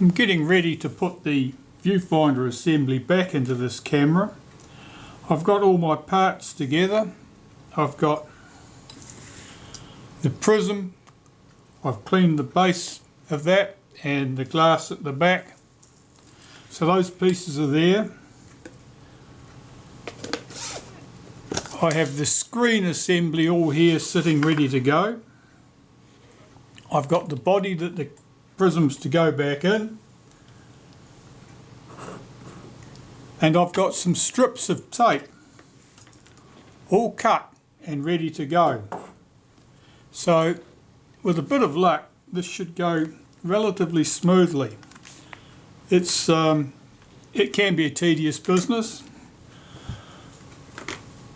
I'm getting ready to put the viewfinder assembly back into this camera. I've got all my parts together. I've got the prism. I've cleaned the base of that and the glass at the back. So those pieces are there. I have the screen assembly all here sitting ready to go. I've got the body that the prism's to go back in. And I've got some strips of tape all cut and ready to go. So with a bit of luck this should go relatively smoothly. It can be a tedious business.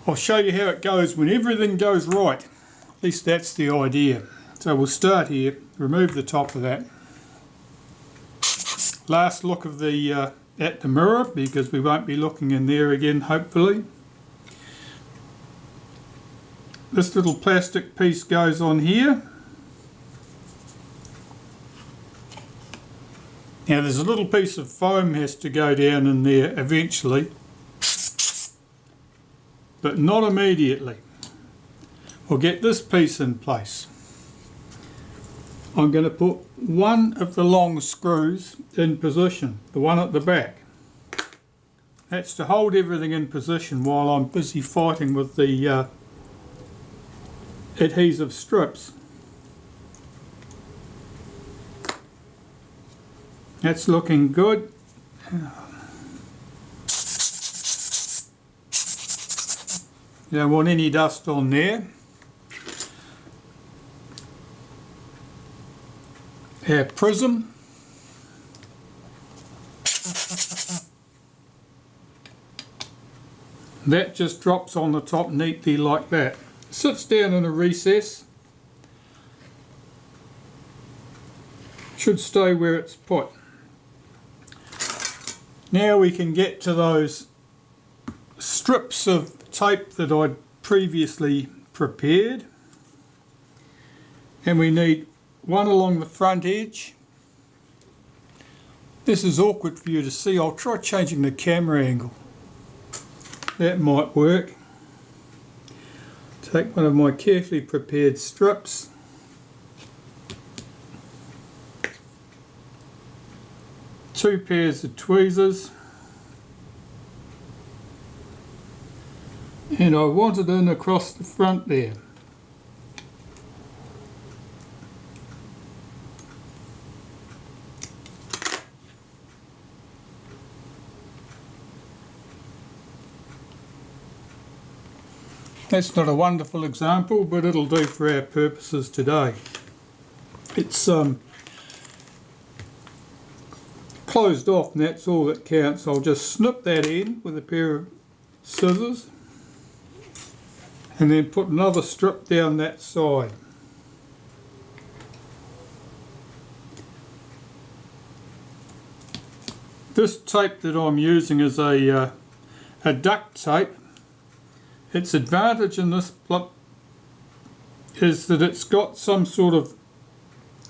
I'll show you how it goes when everything goes right. At least that's the idea. So we'll start here, remove the top of that. Last look of the at the mirror, because we won't be looking in there again hopefully. This little plastic piece goes on here. Now there's a little piece of foam has to go down in there eventually, but not immediately. We'll get this piece in place. I'm going to put one of the long screws in position, the one at the back. That's to hold everything in position while I'm busy fighting with the adhesive strips. That's looking good. You don't want any dust on there. Our prism. That just drops on the top neatly like that. Sits down in a recess. Should stay where it's put. Now we can get to those strips of tape that I'd previously prepared. And we need one along the front edge. This is awkward for you to see. I'll try changing the camera angle. That might work. Take one of my carefully prepared strips. Two pairs of tweezers. And I want it in across the front there. That's not a wonderful example, but it'll do for our purposes today. It's closed off and that's all that counts. I'll just snip that in with a pair of scissors and then put another strip down that side. This tape that I'm using is a duct tape. Its advantage in this is that it's got some sort of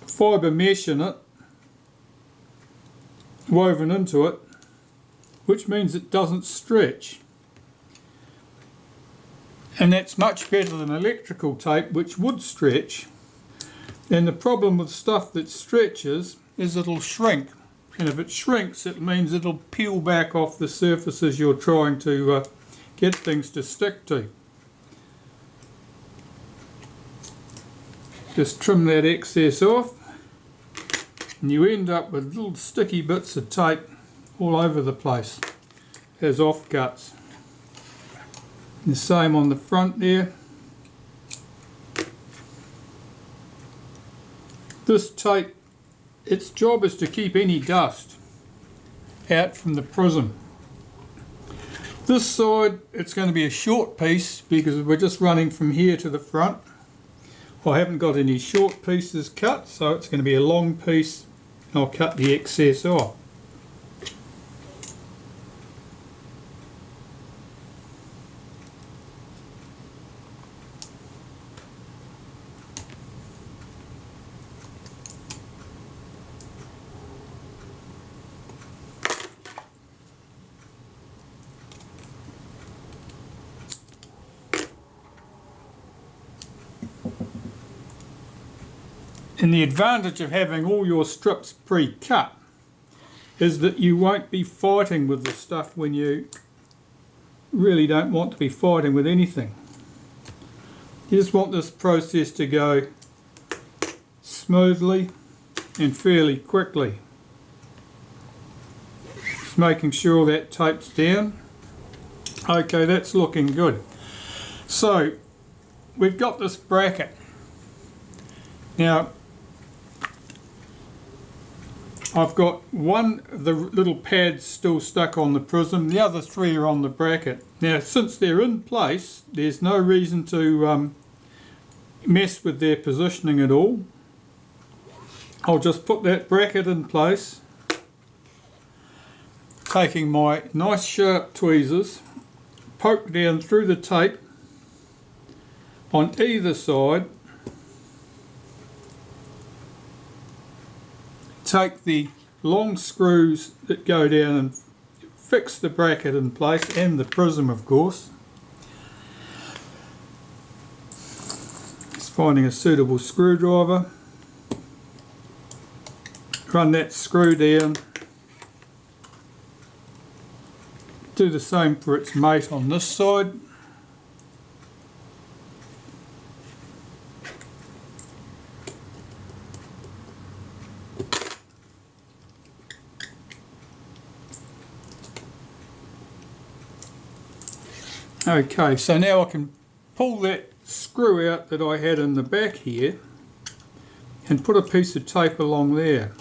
fibre mesh in it, woven into it, which means it doesn't stretch. And that's much better than electrical tape, which would stretch. And the problem with stuff that stretches is it'll shrink. And if it shrinks, it means it'll peel back off the surfaces you're trying to get things to stick to. Just trim that excess off and you end up with little sticky bits of tape all over the place as offcuts. The same on the front there. This tape, its job is to keep any dust out from the prism. This side, it's going to be a short piece because we're just running from here to the front. I haven't got any short pieces cut, so it's going to be a long piece and I'll cut the excess off. And the advantage of having all your strips pre-cut is that you won't be fighting with the stuff when you really don't want to be fighting with anything. You just want this process to go smoothly and fairly quickly. Just making sure that tape's down. Okay, that's looking good. So we've got this bracket. Now I've got one of the little pads still stuck on the prism, the other three are on the bracket. Now since they're in place, there's no reason to mess with their positioning at all. I'll just put that bracket in place, taking my nice sharp tweezers, poke down through the tape on either side, take the long screws that go down and fix the bracket in place, and the prism of course. Just finding a suitable screwdriver, run that screw down, do the same for its mate on this side. Okay, so now I can pull that screw out that I had in the back here and put a piece of tape along there.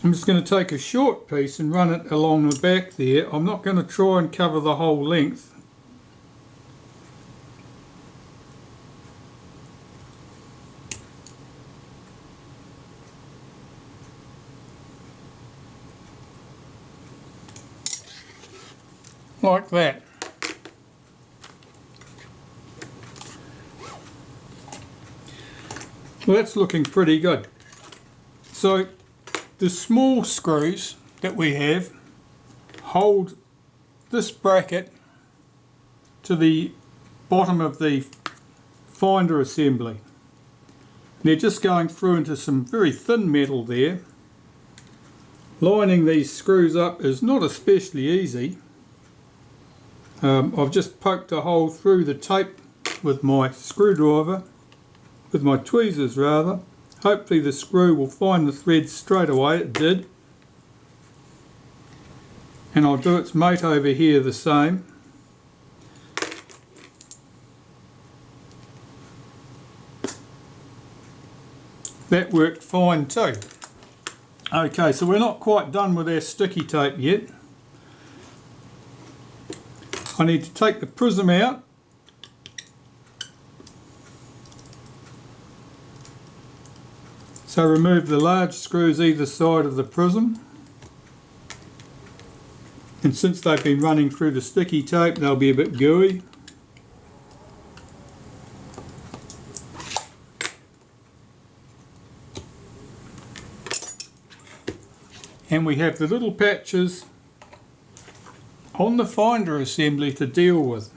I'm just going to take a short piece and run it along the back there. I'm not going to try and cover the whole length. Like that. Well, that's looking pretty good. So the small screws that we have hold this bracket to the bottom of the finder assembly. They're just going through into some very thin metal there. Lining these screws up is not especially easy. I've just poked a hole through the tape with my screwdriver, with my tweezers rather. Hopefully the screw will find the thread straight away. It did. And I'll do its mate over here the same. That worked fine too. Okay, so we're not quite done with our sticky tape yet. I need to take the prism out. So remove the large screws either side of the prism. And since they've been running through the sticky tape, they'll be a bit gooey. And we have the little patches on the finder assembly to deal with.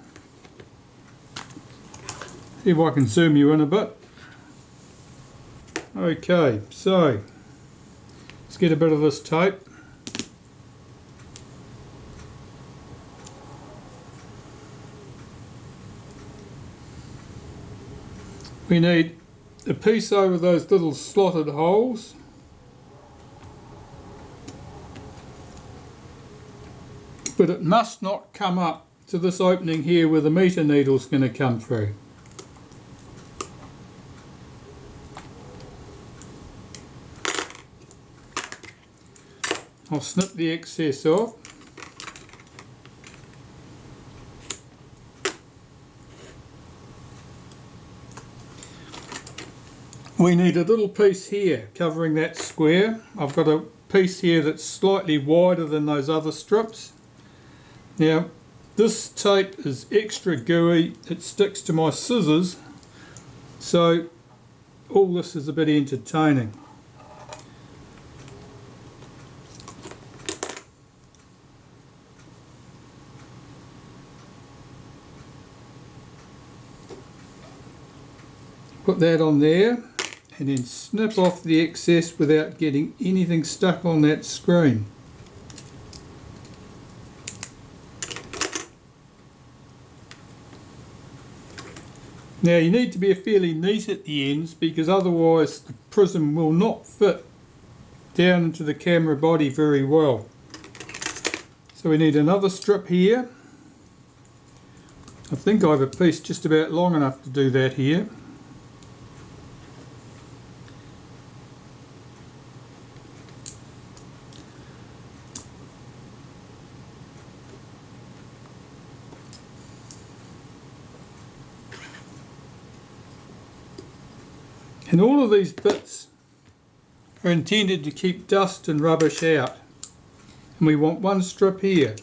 See if I can zoom you in a bit. Okay, so let's get a bit of this tape. We need a piece over those little slotted holes. But it must not come up to this opening here where the meter needle's going to come through. I'll snip the excess off. We need a little piece here covering that square. I've got a piece here that's slightly wider than those other strips. Now this tape is extra gooey, it sticks to my scissors, so all this is a bit entertaining. Put that on there and then snip off the excess without getting anything stuck on that screen. Now you need to be fairly neat at the ends because otherwise the prism will not fit down into the camera body very well. So we need another strip here. I think I have a piece just about long enough to do that here. And all of these bits are intended to keep dust and rubbish out. And we want one strip here.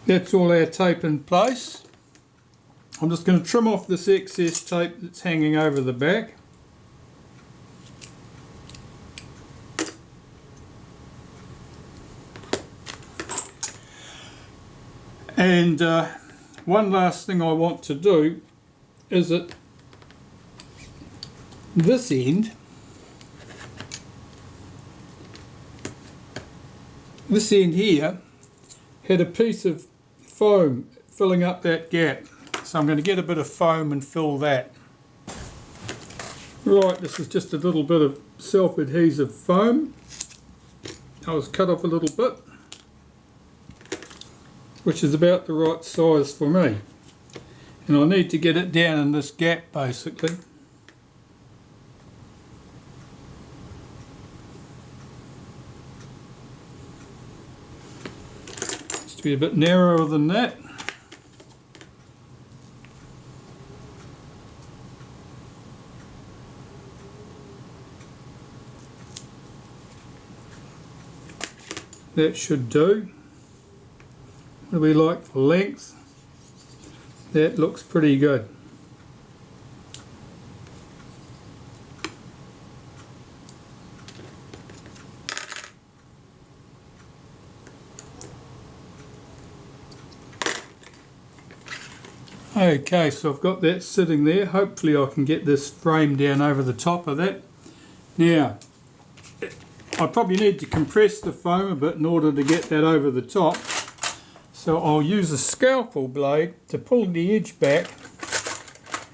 That's all our tape in place. I'm just going to trim off this excess tape that's hanging over the back. And one last thing I want to do is at this end, here had a piece of foam filling up that gap. So I'm going to get a bit of foam and fill that. Right, this is just a little bit of self-adhesive foam. I was cut off a little bit, which is about the right size for me. And I need to get it down in this gap basically. Just to be a bit narrower than that. That should do. What do we like for length? That looks pretty good. Okay, so I've got that sitting there. Hopefully I can get this frame down over the top of that. Now, I probably need to compress the foam a bit in order to get that over the top. So I'll use a scalpel blade to pull the edge back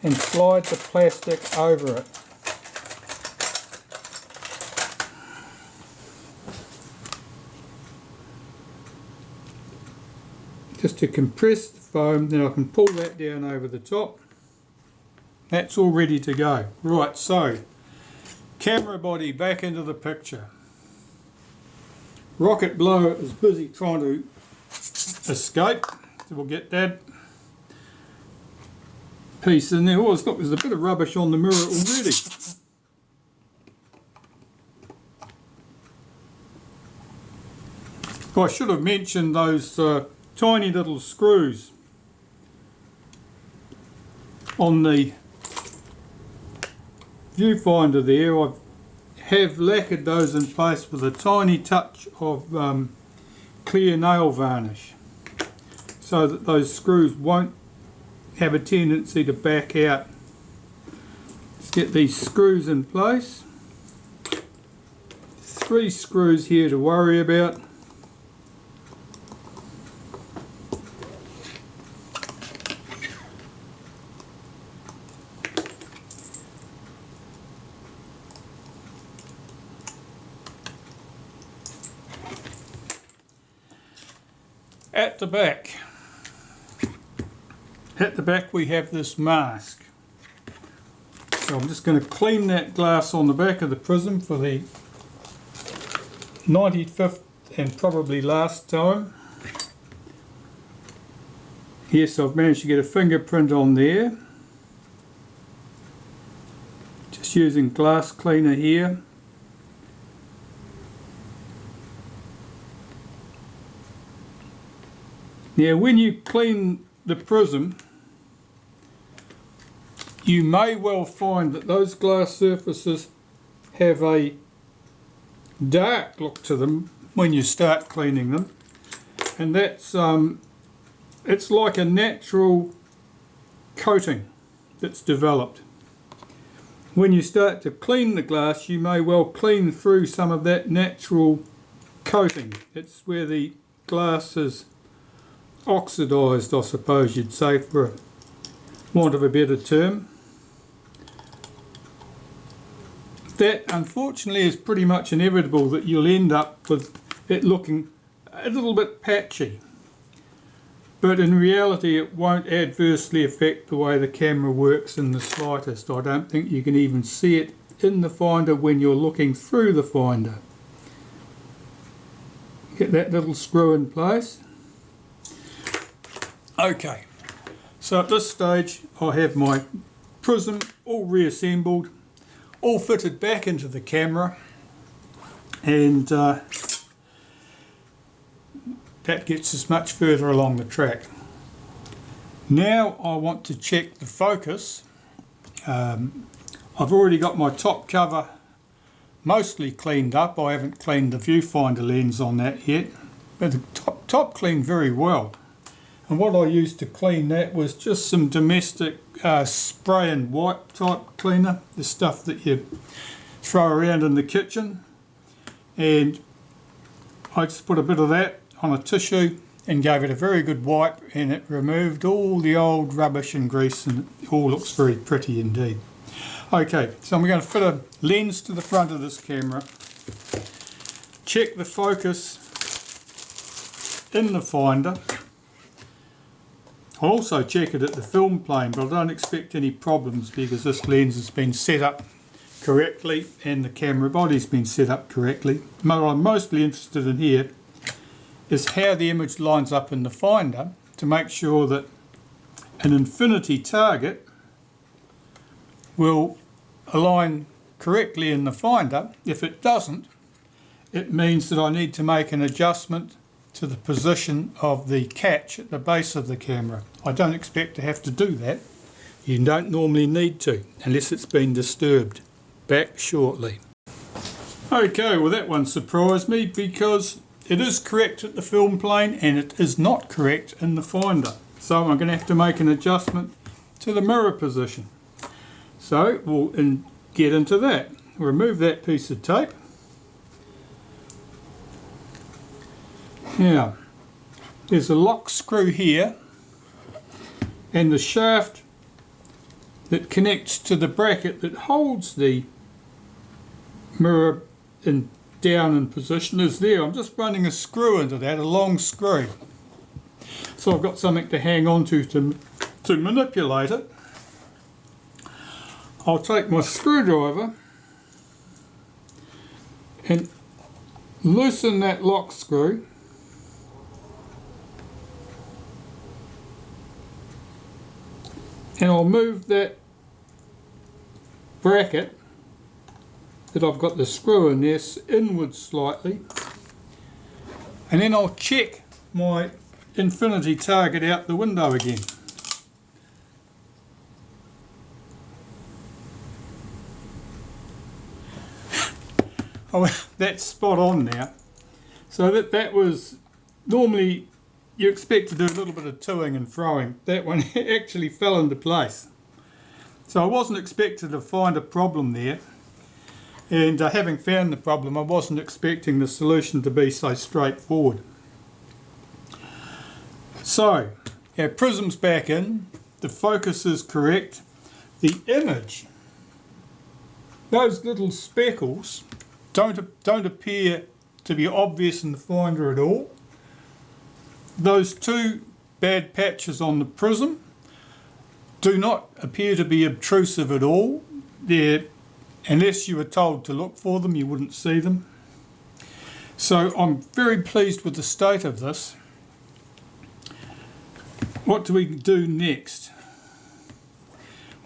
and slide the plastic over it. Just to compress the foam, then I can pull that down over the top. That's all ready to go. Right, so camera body back into the picture. Rocket blower is busy trying to escape, so we'll get that piece in there. Oh, look, there's a bit of rubbish on the mirror already. I should have mentioned those tiny little screws on the viewfinder there. I have lacquered those in place with a tiny touch of clear nail varnish so that those screws won't have a tendency to back out. Let's get these screws in place. 3 screws here to worry about. At the back we have this mask. So I'm just going to clean that glass on the back of the prism for the 95th and probably last time. Yes, I've managed to get a fingerprint on there. Just using glass cleaner here. Now when you clean the prism, you may well find that those glass surfaces have a dark look to them when you start cleaning them, and that's it's like a natural coating that's developed. When you start to clean the glass, you may well clean through some of that natural coating. It's where the glass is oxidized, I suppose you'd say, for want of a better term. That unfortunately is pretty much inevitable, that you'll end up with it looking a little bit patchy, but in reality it won't adversely affect the way the camera works in the slightest. I don't think you can even see it in the finder when you're looking through the finder. Get that little screw in place. Okay, so at this stage I have my prism all reassembled, all fitted back into the camera, and that gets us much further along the track. Now I want to check the focus. I've already got my top cover mostly cleaned up. I haven't cleaned the viewfinder lens on that yet, but the top cleaned very well. And what I used to clean that was just some domestic spray and wipe type cleaner, the stuff that you throw around in the kitchen, and I just put a bit of that on a tissue and gave it a very good wipe, and it removed all the old rubbish and grease, and it all looks very pretty indeed. Okay, so I'm going to fit a lens to the front of this camera, check the focus in the finder. I'll also check it at the film plane, but I don't expect any problems because this lens has been set up correctly and the camera body's been set up correctly. What I'm mostly interested in here is how the image lines up in the finder, to make sure that an infinity target will align correctly in the finder. If it doesn't, it means that I need to make an adjustment to the position of the catch at the base of the camera. I don't expect to have to do that. You don't normally need to, unless it's been disturbed. Back shortly. Okay, well that one surprised me, because it is correct at the film plane and it is not correct in the finder. So I'm going to have to make an adjustment to the mirror position. So we'll get into that. Remove that piece of tape. Now, there's a lock screw here, and the shaft that connects to the bracket that holds the mirror down in position is there. I'm just running a screw into that, a long screw. So I've got something to hang on to manipulate it. I'll take my screwdriver and loosen that lock screw. And I'll move that bracket that I've got the screw in there inwards slightly, and then I'll check my infinity target out the window again. Oh, that's spot on now. So that was, normally you expect to do a little bit of toing and froing. That one actually fell into place. So I wasn't expecting to find a problem there. And having found the problem, I wasn't expecting the solution to be so straightforward. So, our prism's back in, the focus is correct, the image, those little speckles don't appear to be obvious in the finder at all. Those two bad patches on the prism do not appear to be obtrusive at all. They're, unless you were told to look for them, you wouldn't see them. So I'm very pleased with the state of this. What do we do next?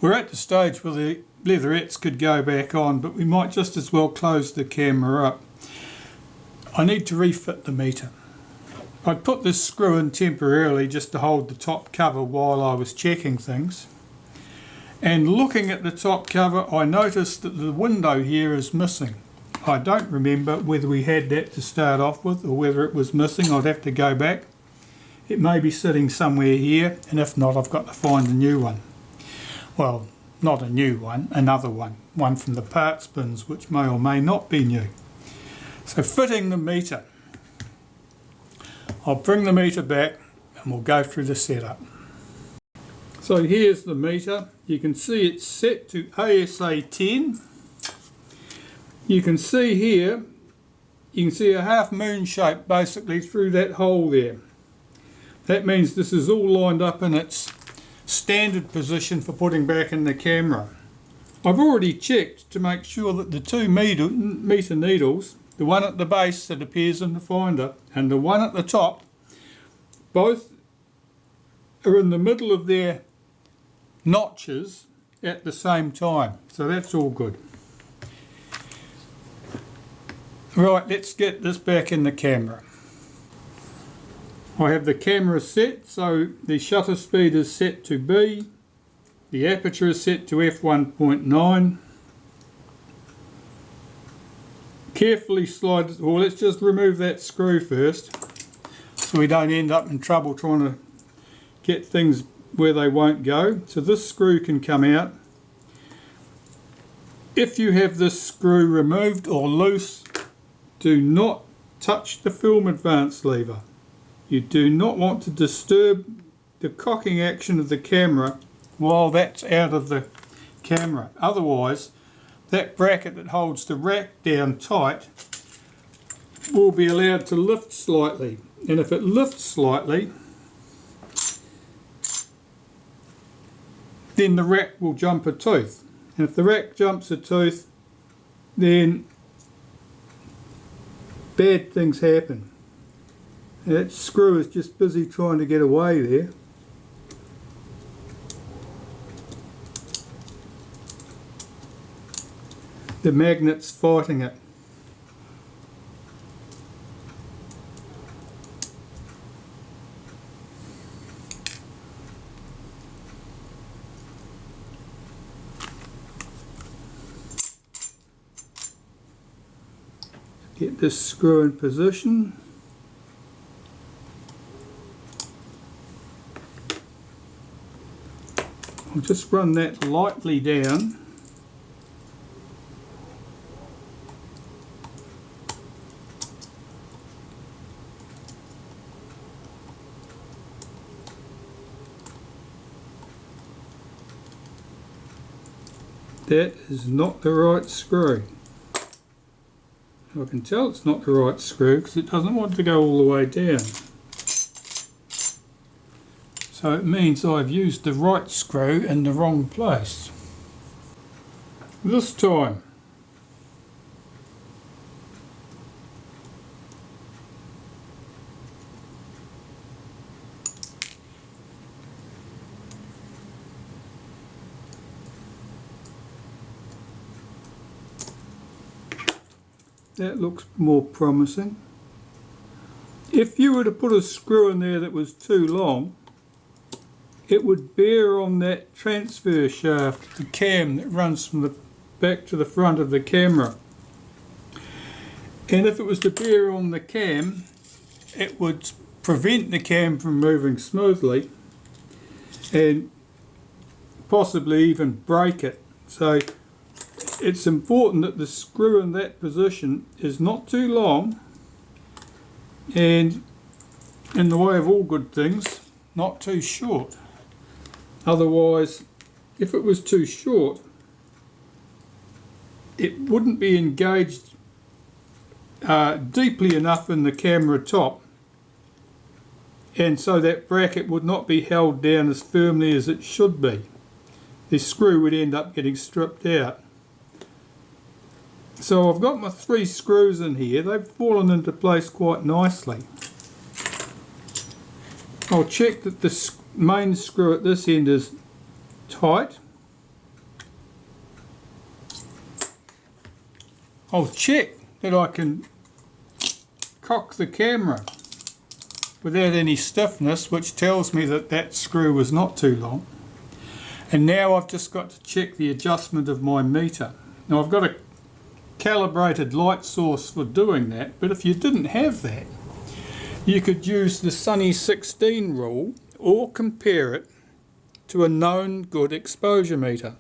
We're at the stage where the Leatherettes could go back on, but we might just as well close the camera up. I need to refit the meter. I'd put this screw in temporarily just to hold the top cover while I was checking things. And looking at the top cover, I noticed that the window here is missing. I don't remember whether we had that to start off with or whether it was missing. I'd have to go back. It may be sitting somewhere here, and if not, I've got to find a new one. Well, not a new one, another one. One from the parts bins, which may or may not be new. So fitting the meter. I'll bring the meter back and we'll go through the setup. So here's the meter. You can see it's set to ASA 10. You can see here, you can see a half moon shape basically through that hole there. That means this is all lined up in its standard position for putting back in the camera. I've already checked to make sure that the 2 meter needles, the one at the base that appears in the finder and the one at the top, both are in the middle of their notches at the same time. So that's all good. Right, let's get this back in the camera. I have the camera set, so the shutter speed is set to B, the aperture is set to f1.9. Carefully slide, well, let's just remove that screw first so we don't end up in trouble trying to get things where they won't go. So this screw can come out. If you have this screw removed or loose, do not touch the film advance lever. You do not want to disturb the cocking action of the camera while that's out of the camera. Otherwise, that bracket that holds the rack down tight will be allowed to lift slightly. And if it lifts slightly, then the rack will jump a tooth. And if the rack jumps a tooth, then bad things happen. That screw is just busy trying to get away there. The magnet's fighting it. Get this screw in position. I'll just run that lightly down. That is not the right screw. I can tell it's not the right screw because it doesn't want to go all the way down. So it means I've used the right screw in the wrong place. This time, that looks more promising. If you were to put a screw in there that was too long, it would bear on that transfer shaft, the cam that runs from the back to the front of the camera. And if it was to bear on the cam, it would prevent the cam from moving smoothly and possibly even break it. So it's important that the screw in that position is not too long and, in the way of all good things, not too short. Otherwise, if it was too short, it wouldn't be engaged deeply enough in the camera top, and so that bracket would not be held down as firmly as it should be. The screw would end up getting stripped out. So I've got my 3 screws in here. They've fallen into place quite nicely. I'll check that the main screw at this end is tight. I'll check that I can cock the camera without any stiffness, which tells me that that screw was not too long. And now I've just got to check the adjustment of my meter. Now I've got a calibrated light source for doing that, but if you didn't have that, you could use the Sunny 16 rule or compare it to a known good exposure meter.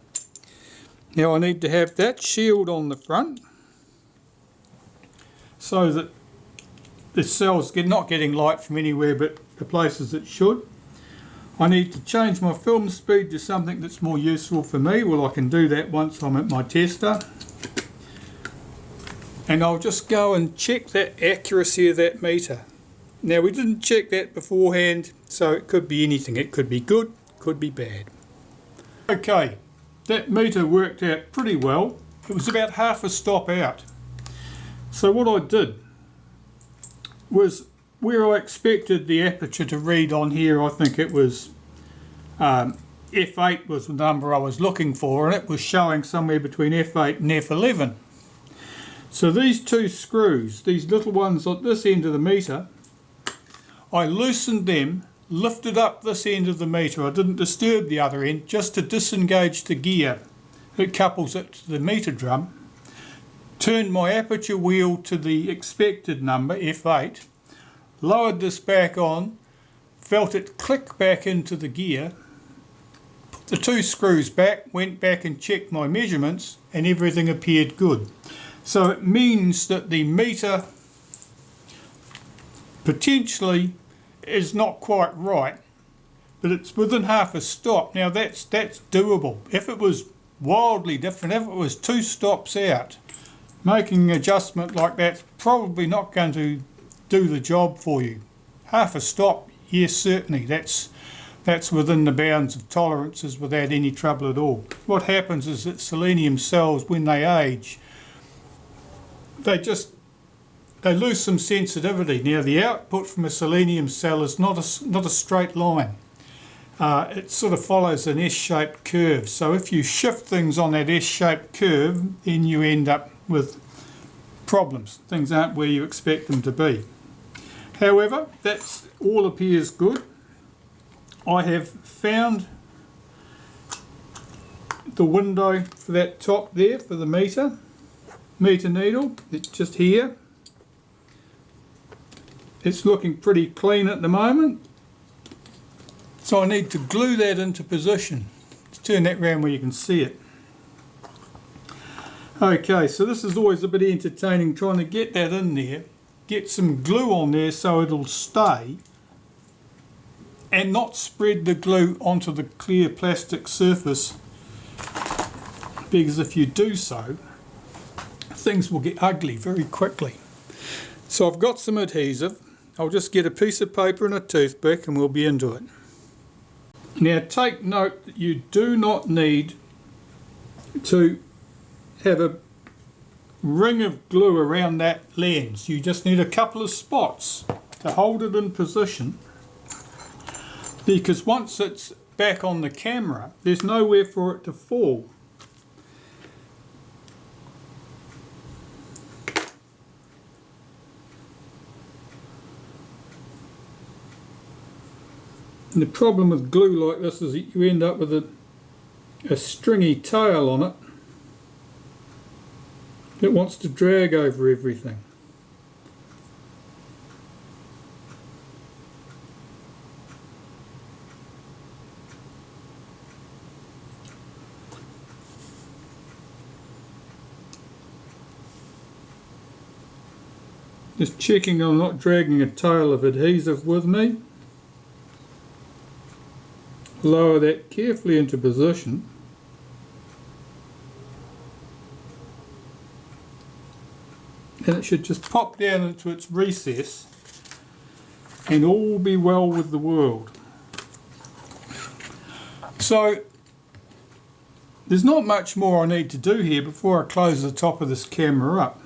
Now I need to have that shield on the front so that the cell's not getting light from anywhere but the places it should. I need to change my film speed to something that's more useful for me. Well, I can do that once I'm at my tester. And I'll just go and check that accuracy of that meter. Now we didn't check that beforehand, so it could be anything. It could be good, could be bad. Okay, that meter worked out pretty well. It was about half a stop out. So what I did was, where I expected the aperture to read on here, I think it was F8 was the number I was looking for, and it was showing somewhere between F8 and F11. So these two screws, these little ones at this end of the meter, I loosened them, lifted up this end of the meter. I didn't disturb the other end, just to disengage the gear that couples it to the meter drum. Turned my aperture wheel to the expected number, F8, lowered this back on, felt it click back into the gear, put the two screws back, went back and checked my measurements, and everything appeared good. So it means that the meter potentially is not quite right, but it's within half a stop. Now that's doable. If it was wildly different, if it was 2 stops out, making an adjustment like that's probably not going to do the job for you. Half a stop, yes, certainly. That's within the bounds of tolerances without any trouble at all. What happens is that selenium cells, when they age, they lose some sensitivity. Now the output from a selenium cell is not a straight line. It sort of follows an S-shaped curve. So if you shift things on that S-shaped curve, then you end up with problems. Things aren't where you expect them to be. However, that all appears good. I have found the window for that top there for the meter needle. It's just here. It's looking pretty clean at the moment. So I need to glue that into position. Let's turn that round where you can see it. Okay, so this is always a bit entertaining, trying to get that in there, get some glue on there so it'll stay and not spread the glue onto the clear plastic surface, because if you do so, things will get ugly very quickly. So I've got some adhesive. I'll just get a piece of paper and a toothpick and we'll be into it. Now take note that you do not need to have a ring of glue around that lens. You just need a couple of spots to hold it in position, because once it's back on the camera there's nowhere for it to fall. And the problem with glue like this is that you end up with a stringy tail on it. It wants to drag over everything. Just checking I'm not dragging a tail of adhesive with me. Lower that carefully into position. And it should just pop down into its recess and all will be well with the world. So there's not much more I need to do here before I close the top of this camera up.